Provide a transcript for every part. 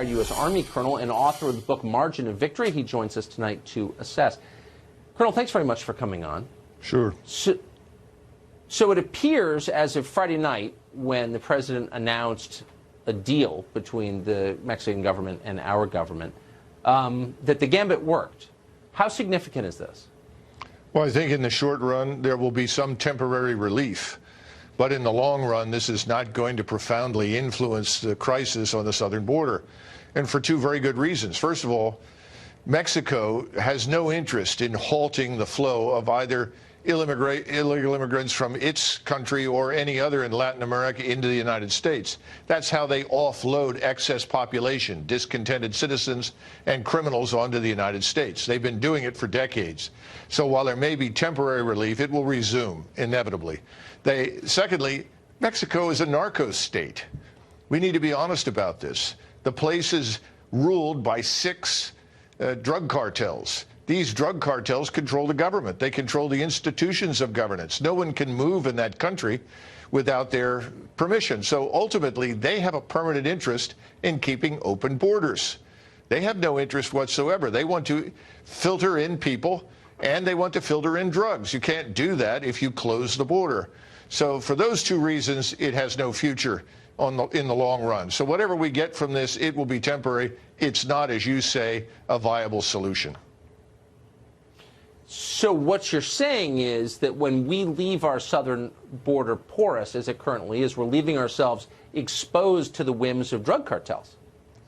U.S. Army colonel and author of the book Margin of Victory. He joins us tonight to assess. Colonel, thanks very much for coming on. Sure. So it appears as of Friday night, when the president announced a deal between the Mexican government and our government, that the gambit worked. How significant is this? Well, I think in the short run, there will be some temporary relief. But in the long run, this is not going to profoundly influence the crisis on the southern border. And for two very good reasons. First of all, Mexico has no interest in halting the flow of either illegal immigrants from its country or any other in Latin America into the United States. That's how they offload excess population, discontented citizens and criminals onto the United States. They've been doing it for decades. So while there may be temporary relief, it will resume inevitably. Secondly, Mexico is a narco state. We need to be honest about this. The place is ruled by 6 drug cartels. These drug cartels control the government. They control the institutions of governance. No one can move in that country without their permission. So ultimately, they have a permanent interest in keeping open borders. They have no interest whatsoever. They want to filter in people, and they want to filter in drugs. You can't do that if you close the border. So for those two reasons, it has no future in the long run. So whatever we get from this, it will be temporary. It's not, as you say, a viable solution. So what you're saying is that when we leave our southern border porous, as it currently is, we're leaving ourselves exposed to the whims of drug cartels.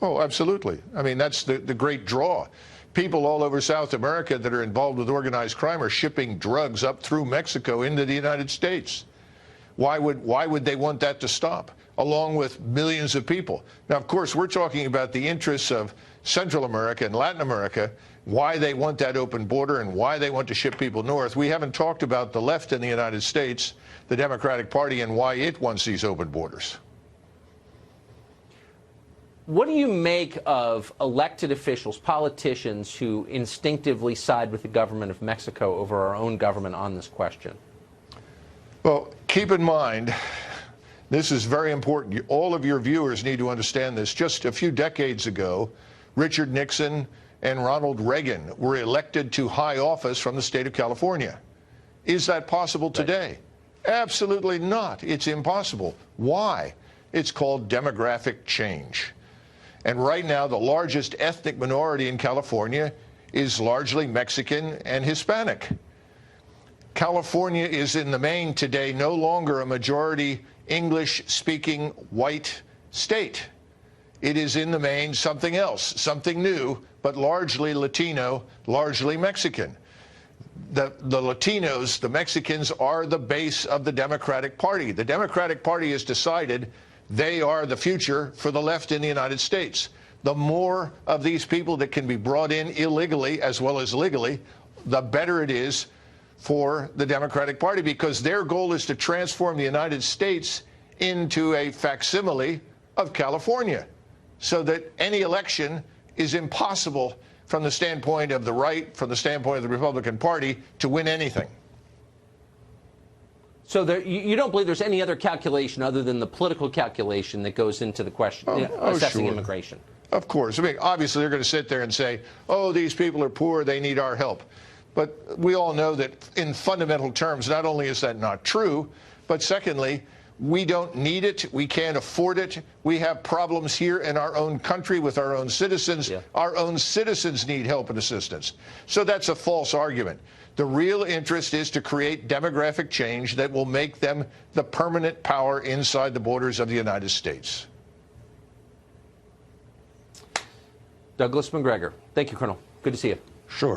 Oh, absolutely. I mean, that's the great draw. People all over South America that are involved with organized crime are shipping drugs up through Mexico into the United States. Why would they want that to stop, along with millions of people? Now, of course, we're talking about the interests of Central America and Latin America, why they want that open border and why they want to ship people north. We haven't talked about the left in the United States, the Democratic Party, and why it wants these open borders. What do you make of elected officials, politicians who instinctively side with the government of Mexico over our own government on this question? Well, keep in mind, this is very important. All of your viewers need to understand this. Just a few decades ago, Richard Nixon and Ronald Reagan were elected to high office from the state of California. Is that possible today? Right. Absolutely not. It's impossible. Why? It's called demographic change. And right now, the largest ethnic minority in California is largely Mexican and Hispanic. California is in the main today no longer a majority English-speaking white state. It is in the main something else, something new, but largely Latino, largely Mexican. The Latinos, the Mexicans, are the base of the Democratic Party. The Democratic Party has decided they are the future for the left in the United States. The more of these people that can be brought in illegally as well as legally, the better it is for the Democratic Party, because their goal is to transform the United States into a facsimile of California, so that any election is impossible from the standpoint of the right, from the standpoint of the Republican Party, to win anything. So you don't believe there's any other calculation other than the political calculation that goes into the question, assessing sure. Immigration? Of course. I mean, obviously, they're going to sit there and say, oh, these people are poor, they need our help. But we all know that in fundamental terms, not only is that not true, but secondly, we don't need it. We can't afford it. We have problems here in our own country with our own citizens. Yeah. Our own citizens need help and assistance. So that's a false argument. The real interest is to create demographic change that will make them the permanent power inside the borders of the United States. Douglas Macgregor. Thank you, Colonel. Good to see you. Sure.